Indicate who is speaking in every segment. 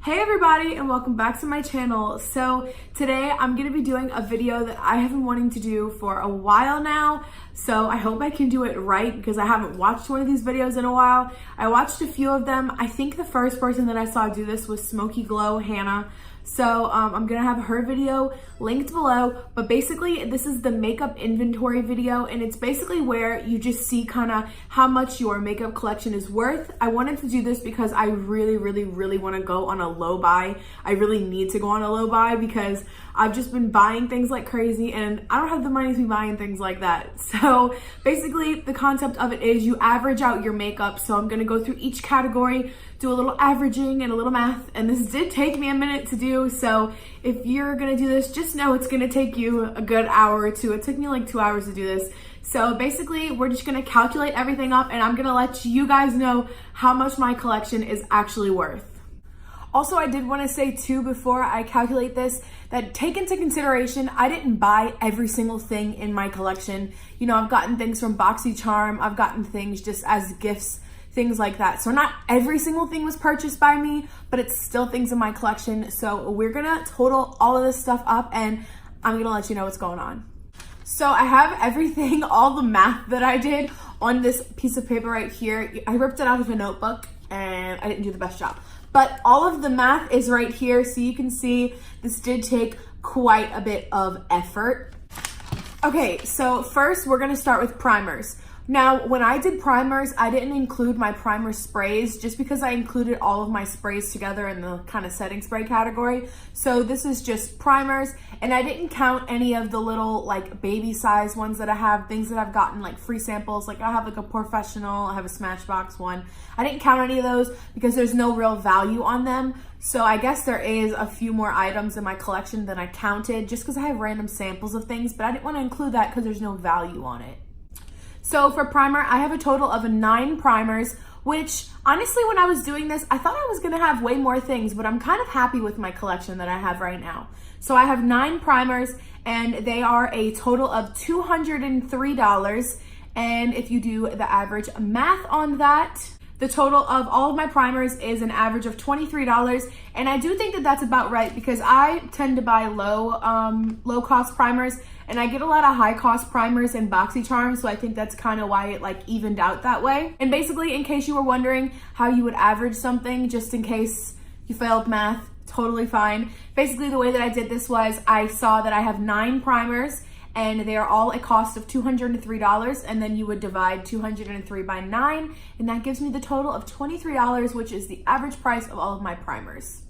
Speaker 1: Hey everybody, and welcome back to my channel. So today I'm going to be doing a video that I have been wanting to do for a while now. So I hope I can do it right because I haven't watched one of these videos in a while. I watched a few of them. I think the first person that I saw do this was Smoky Glow Hannah. So I'm gonna have her video linked below, but basically this is the makeup inventory video, and it's basically where you just see kind of how much your makeup collection is worth. I wanted to do this because I really want to go on a low buy. I really need to go on a low buy because I've just been buying things like crazy and I don't have the money to be buying things like that. So basically the concept of it is you average out your makeup. So I'm gonna go through each category, do a little averaging and a little math, and this did take me a minute to do. So if you're gonna do this, just know it's gonna take you a good hour or two. It took me like 2 hours to do this. So basically we're just gonna calculate everything up and I'm gonna let you guys know how much my collection is actually worth. Also, I did want to say too, before I calculate this, that take into consideration, I didn't buy every single thing in my collection. You know, I've gotten things from BoxyCharm, I've gotten things just as gifts, things like that. So not every single thing was purchased by me, but it's still things in my collection. So we're gonna total all of this stuff up and I'm gonna let you know what's going on. So I have everything, all the math that I did on this piece of paper right here. I ripped it out of a notebook and I didn't do the best job. But all of the math is right here, so you can see this did take quite a bit of effort. Okay, so first we're gonna start with primers. Now, when I did primers, I didn't include my primer sprays just because I included all of my sprays together in the kind of setting spray category. So this is just primers, and I didn't count any of the little like baby size ones that I have, things that I've gotten like free samples. Like I have like a Professional, I have a Smashbox one. I didn't count any of those because there's no real value on them. So I guess there is a few more items in my collection than I counted just because I have random samples of things, but I didn't want to include that because there's no value on it. So for primer, I have a total of 9 primers, which honestly, when I was doing this, I thought I was gonna have way more things, but I'm kind of happy with my collection that I have right now. So I have 9 primers and they are a total of $203. And if you do the average math on that, the total of all of my primers is an average of $23. And I do think that that's about right because I tend to buy low cost primers and I get a lot of high cost primers in BoxyCharm. So I think that's kind of why it like evened out that way. And basically, in case you were wondering how you would average something, just in case you failed math, totally fine. Basically, the way that I did this was I saw that I have 9 primers and they are all a cost of $203, and then you would divide 203 by 9, and that gives me the total of $23, which is the average price of all of my primers.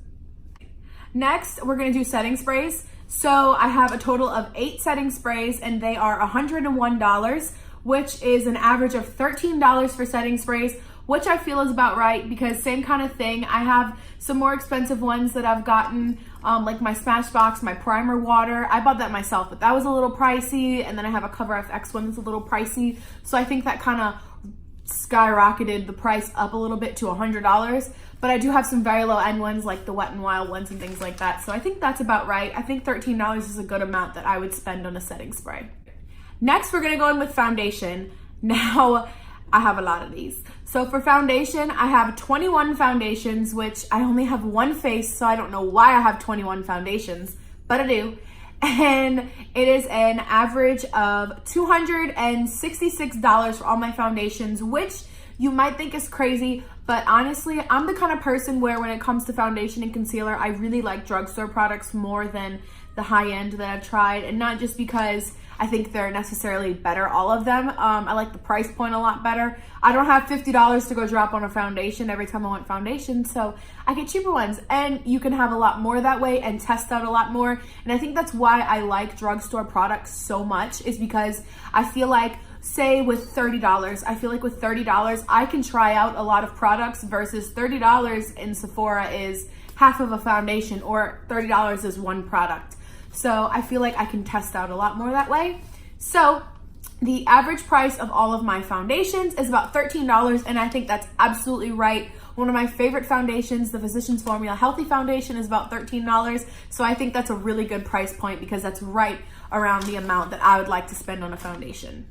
Speaker 1: Next, we're gonna do setting sprays. So I have a total of 8 setting sprays, and they are $101, which is an average of $13 for setting sprays, which I feel is about right because same kind of thing. I have some more expensive ones that I've gotten, like my Smashbox, my primer water. I bought that myself, but that was a little pricey. And then I have a Cover FX one that's a little pricey. So I think that kind of skyrocketed the price up a little bit to $100. But I do have some very low end ones like the Wet n Wild ones and things like that. So I think that's about right. I think $13 is a good amount that I would spend on a setting spray. Next, we're gonna go in with foundation. Now, I have a lot of these. So for foundation, I have 21 foundations, which I only have one face, so I don't know why I have 21 foundations, but I do. And it is an average of $266 for all my foundations, which you might think is crazy, but honestly, I'm the kind of person where when it comes to foundation and concealer, I really like drugstore products more than the high end that I've tried, and not just because I think they're necessarily better, all of them. I like the price point a lot better. I don't have $50 to go drop on a foundation every time I want foundation, so I get cheaper ones. And you can have a lot more that way and test out a lot more. And I think that's why I like drugstore products so much, is because I feel like, say with $30, I feel like with $30, I can try out a lot of products versus $30 in Sephora is half of a foundation, or $30 is one product. So I feel like I can test out a lot more that way. So the average price of all of my foundations is about $13, and I think that's absolutely right. One of my favorite foundations, the Physicians Formula Healthy Foundation, is about $13. So I think that's a really good price point because that's right around the amount that I would like to spend on a foundation.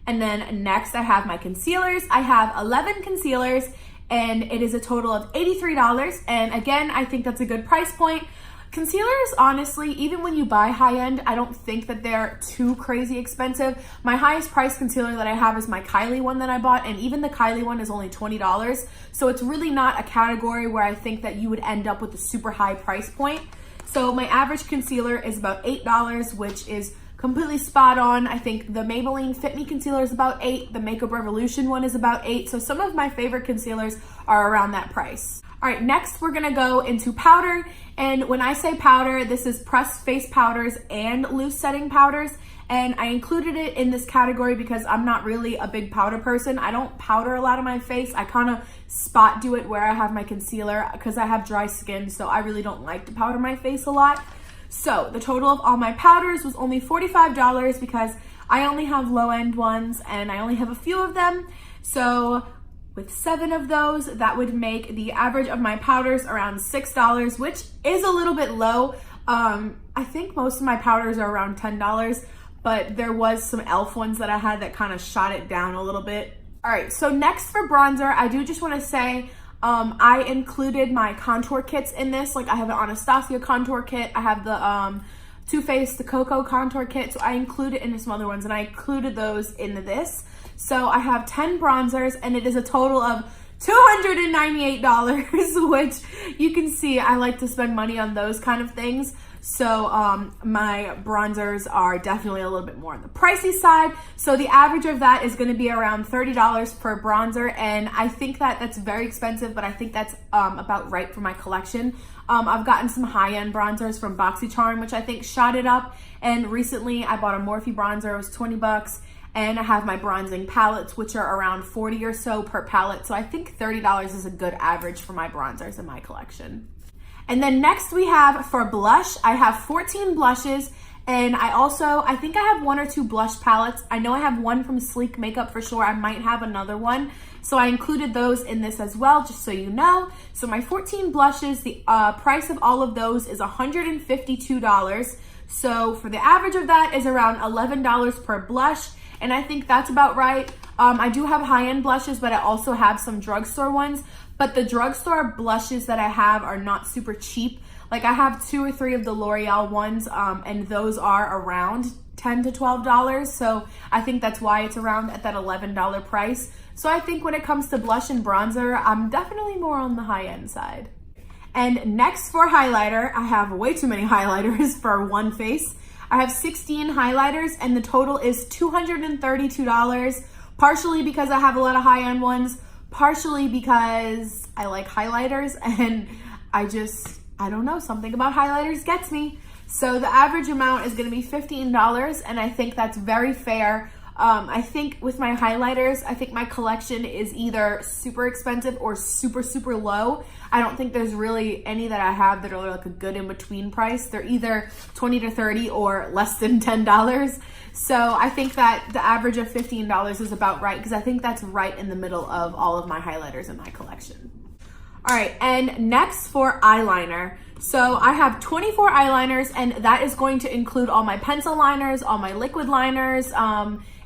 Speaker 1: And then next I have my concealers. I have 11 concealers and it is a total of $83. And again, I think that's a good price point. Concealers, honestly, even when you buy high-end, I don't think that they're too crazy expensive. My highest price concealer that I have is my Kylie one that I bought, and even the Kylie one is only $20. So it's really not a category where I think that you would end up with a super high price point. So my average concealer is about $8, which is completely spot on. I think the Maybelline Fit Me concealer is about $8. The Makeup Revolution one is about $8. So some of my favorite concealers are around that price. All right, next we're gonna go into powder. And when I say powder, this is pressed face powders and loose setting powders. And I included it in this category because I'm not really a big powder person. I don't powder a lot on my face. I kind of spot do it where I have my concealer because I have dry skin, so I really don't like to powder my face a lot. So the total of all my powders was only $45 because I only have low-end ones and I only have a few of them. So with 7 of those, that would make the average of my powders around $6, which is a little bit low. I think most of my powders are around $10, but there was some e.l.f. ones that I had that kind of shot it down a little bit. All right, so next for bronzer, I do just want to say I included my contour kits in this. Like I have an Anastasia contour kit. I have the Too Faced, the Cocoa contour kit. So I included in some other ones, and I included those into this. So I have 10 bronzers, and it is a total of $298, which you can see I like to spend money on those kind of things. So my bronzers are definitely a little bit more on the pricey side. So the average of that is gonna be around $30 per bronzer. And I think that that's very expensive, but I think that's about right for my collection. I've gotten some high-end bronzers from BoxyCharm, which I think shot it up. And recently I bought a Morphe bronzer, it was 20 bucks. And I have my bronzing palettes, which are around 40 or so per palette. So I think $30 is a good average for my bronzers in my collection. And then next we have for blush, I have 14 blushes, and I think I have 1 or 2 blush palettes. I know I have one from Sleek Makeup for sure. I might have another one. So I included those in this as well, just so you know. So my 14 blushes, the price of all of those is $152. So for the average of that is around $11 per blush. And I think that's about right. I do have high-end blushes, but I also have some drugstore ones. But the drugstore blushes that I have are not super cheap. Like I have 2 or 3 of the L'Oreal ones, and those are around $10 to $12. So I think that's why it's around at that $11 price. So I think when it comes to blush and bronzer, I'm definitely more on the high-end side. And next for highlighter, I have way too many highlighters for one face. I have 16 highlighters, and the total is $232, partially because I have a lot of high-end ones, partially because I like highlighters, and I don't know, something about highlighters gets me. So the average amount is gonna be $15, and I think that's very fair. I think with my highlighters, I think my collection is either super expensive or super, super low. I don't think there's really any that I have that are like a good in-between price. They're either $20 to $30 or less than $10. So I think that the average of $15 is about right, because I think that's right in the middle of all of my highlighters in my collection. All right, and next for eyeliner. So I have 24 eyeliners, and that is going to include all my pencil liners, all my liquid liners,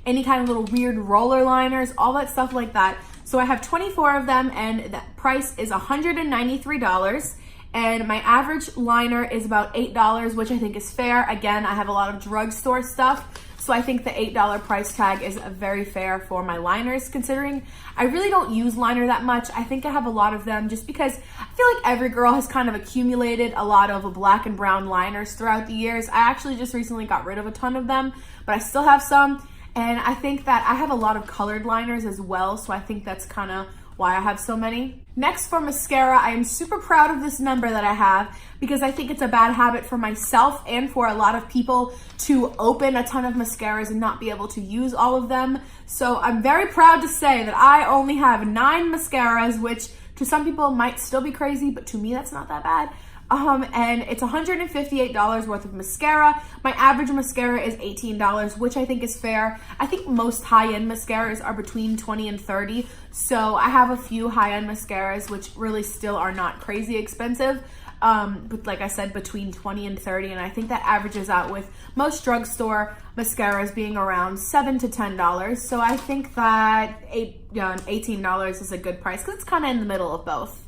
Speaker 1: any kind of little weird roller liners, all that stuff like that. So I have 24 of them, and the price is $193. And my average liner is about $8, which I think is fair. Again, I have a lot of drugstore stuff, so I think the $8 price tag is very fair for my liners, considering I really don't use liner that much. I think I have a lot of them just because I feel like every girl has kind of accumulated a lot of black and brown liners throughout the years. I actually just recently got rid of a ton of them, but I still have some. And I think that I have a lot of colored liners as well, so I think that's kind of why I have so many. Next for mascara, I am super proud of this number that I have because I think it's a bad habit for myself and for a lot of people to open a ton of mascaras and not be able to use all of them. So I'm very proud to say that I only have 9 mascaras, which to some people might still be crazy, but to me that's not that bad. And it's $158 worth of mascara. My average mascara is $18, which I think is fair. I think most high-end mascaras are between $20 and $30. So I have a few high-end mascaras, which really still are not crazy expensive. But like I said, between $20 and $30, and I think that averages out with most drugstore mascaras being around $7 to $10. So I think that $18 is a good price because it's kind of in the middle of both.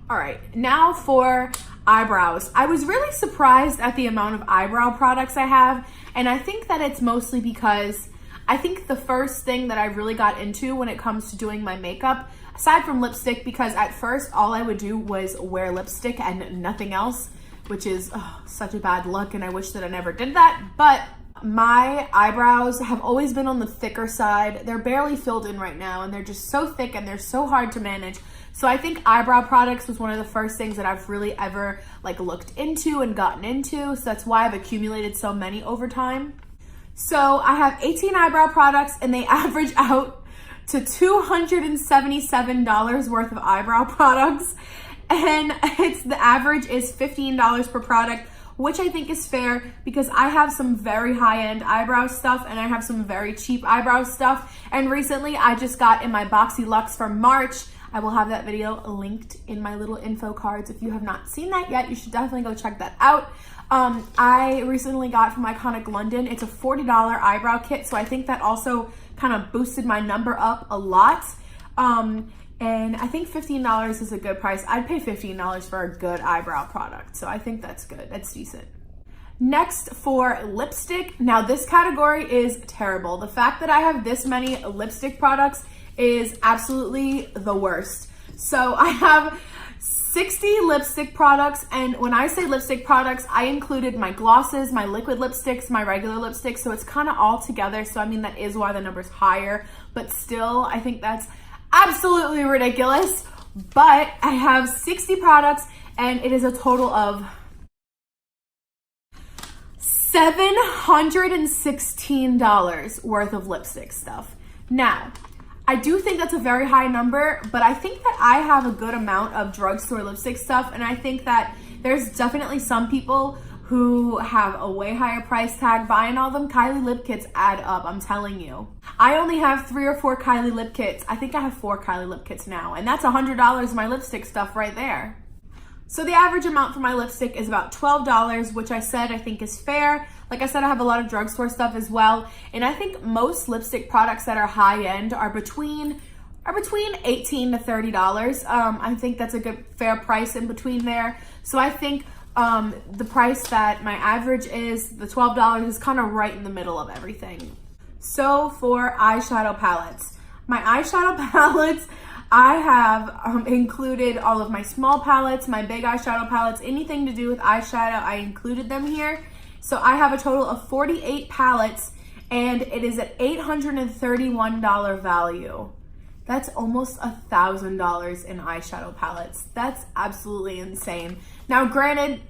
Speaker 1: All right, now for eyebrows. I was really surprised at the amount of eyebrow products I have, and I think that it's mostly because I think the first thing that I really got into when it comes to doing my makeup, aside from lipstick, because at first all I would do was wear lipstick and nothing else, which is such a bad look, and I wish that I never did that. But my eyebrows have always been on the thicker side. They're barely filled in right now, and they're just so thick and they're so hard to manage. So I think eyebrow products was one of the first things that I've really ever looked into and gotten into. So that's why I've accumulated so many over time. So I have 18 eyebrow products, and they average out to $277 worth of eyebrow products. And the average is $15 per product, which I think is fair because I have some very high-end eyebrow stuff and I have some very cheap eyebrow stuff. And recently I just got in my Boxy Luxe for March. I will have that video linked in my little info cards. If you have not seen that yet, you should definitely go check that out. I recently got from Iconic London. It's a $40 eyebrow kit, so I think that also kind of boosted my number up a lot. And I think $15 is a good price. I'd pay $15 for a good eyebrow product, so I think that's good. That's decent. Next, for lipstick. Now, this category is terrible. The fact that I have this many lipstick products is absolutely the worst. So I have 60 lipstick products, and when I say lipstick products, I included my glosses, my liquid lipsticks, my regular lipsticks, so it's kind of all together. So I mean, that is why the number's higher, but still, I think that's absolutely ridiculous. But I have 60 products, and it is a total of $716 worth of lipstick stuff. Now, I do think that's a very high number, but I think that I have a good amount of drugstore lipstick stuff, and I think that there's definitely some people who have a way higher price tag buying all them. Kylie lip kits add up, I'm telling you. I only have 3 or 4 Kylie lip kits. I think I have 4 Kylie lip kits now, and that's $100 of my lipstick stuff right there. So the average amount for my lipstick is about $12, which I think is fair. Like I said, I have a lot of drugstore stuff as well. And I think most lipstick products that are high-end are between $18 to $30. I think that's a good, fair price in between there. So I think the price that my average is, the $12, is kind of right in the middle of everything. So for eyeshadow palettes. My eyeshadow palettes, I have included all of my small palettes, my big eyeshadow palettes, anything to do with eyeshadow, I included them here. So I have a total of 48 palettes, and it is at $831 value. That's almost $1,000 in eyeshadow palettes. That's absolutely insane. Now, granted,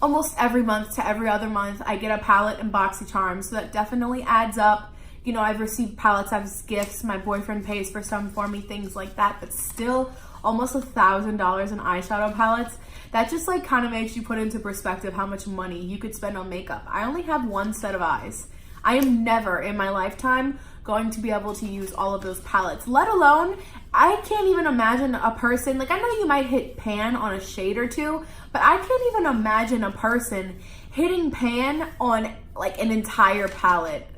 Speaker 1: almost every month to every other month, I get a palette in BoxyCharm, so that definitely adds up. You know, I've received palettes as gifts. My boyfriend pays for some for me, things like that. But still, almost $1,000 in eyeshadow palettes. That just kind of makes you put into perspective how much money you could spend on makeup. I only have one set of eyes. I am never in my lifetime going to be able to use all of those palettes, let alone, I can't even imagine a person, I know you might hit pan on a shade or two, but I can't even imagine a person hitting pan on an entire palette.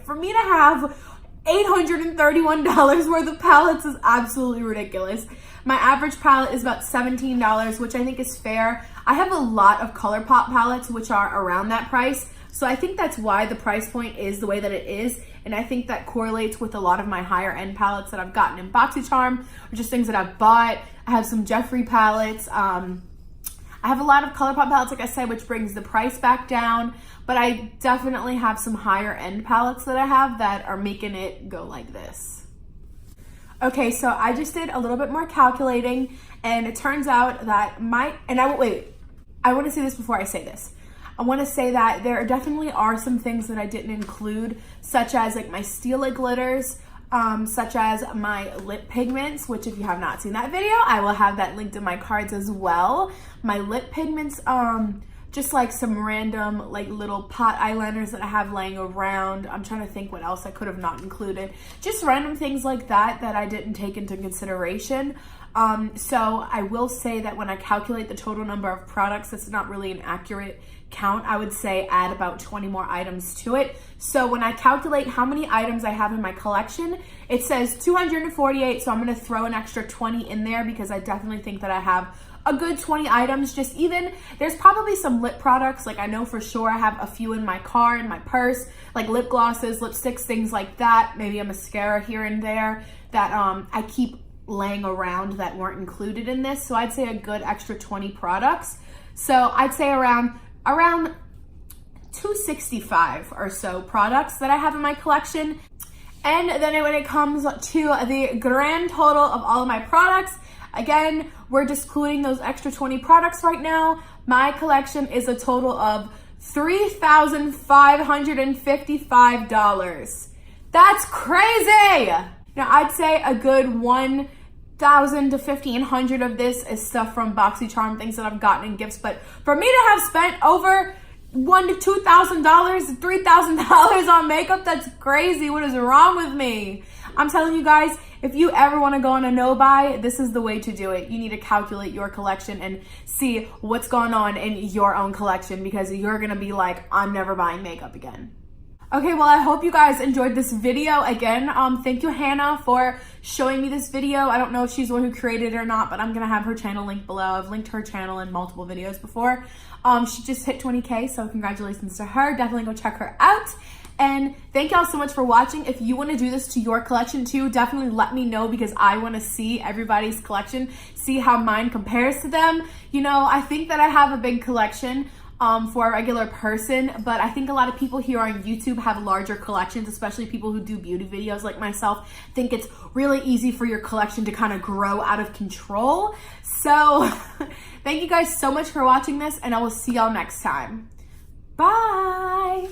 Speaker 1: For me to have $831 worth of palettes is absolutely ridiculous. My average palette is about $17, which I think is fair. I have a lot of ColourPop palettes, which are around that price. So I think that's why the price point is the way that it is. And I think that correlates with a lot of my higher end palettes that I've gotten in BoxyCharm, or just things that I've bought. I have some Jeffree palettes. I have a lot of ColourPop palettes, like I said, which brings the price back down. But I definitely have some higher end palettes that I have that are making it go like this. Okay, so I just did a little bit more calculating, and it turns out that I want to say this before I say this. I want to say that there definitely are some things that I didn't include, such as my Stila glitters. such as my lip pigments, which if you have not seen that video, I will have that linked in my cards as well. My lip pigments, just like some random like little pot eyeliners that I have laying around. I'm trying to think what else I could have not included. Just random things like that that I didn't take into consideration. So I will say that when I calculate the total number of products, that's not really an accurate count. I would say add about 20 more items to it. So when I calculate how many items I have in my collection, it says 248, so I'm gonna throw an extra 20 in there because I definitely think that I have a good 20 items. Just even, there's probably some lip products, like I know for sure I have a few in my car, in my purse, like lip glosses, lipsticks, things like that, maybe a mascara here and there that I keep laying around that weren't included in this. So I'd say a good extra 20 products. So I'd say around 265 or so products that I have in my collection. And then when it comes to the grand total of all of my products, again, we're just including those extra 20 products right now. My collection is a total of $3,555. That's crazy! Now, I'd say a good 1,000 to 1,500 of this is stuff from BoxyCharm, things that I've gotten in gifts. But for me to have spent over $1,000 to $2,000, $3,000 on makeup, that's crazy. What is wrong with me? I'm telling you guys, if you ever want to go on a no-buy, this is the way to do it. You need to calculate your collection and see what's going on in your own collection, because you're going to be like, I'm never buying makeup again. Okay, well, I hope you guys enjoyed this video. Again, thank you, Hannah, for showing me this video. I don't know if she's the one who created it or not, but I'm going to have her channel linked below. I've linked her channel in multiple videos before. She just hit 20K, so congratulations to her. Definitely go check her out. And thank y'all so much for watching. If you want to do this to your collection too, definitely let me know, because I want to see everybody's collection, see how mine compares to them. You know, I think that I have a big collection for a regular person, but I think a lot of people here on YouTube have larger collections, especially people who do beauty videos like myself. I think it's really easy for your collection to kind of grow out of control. So thank you guys so much for watching this, and I will see y'all next time. Bye!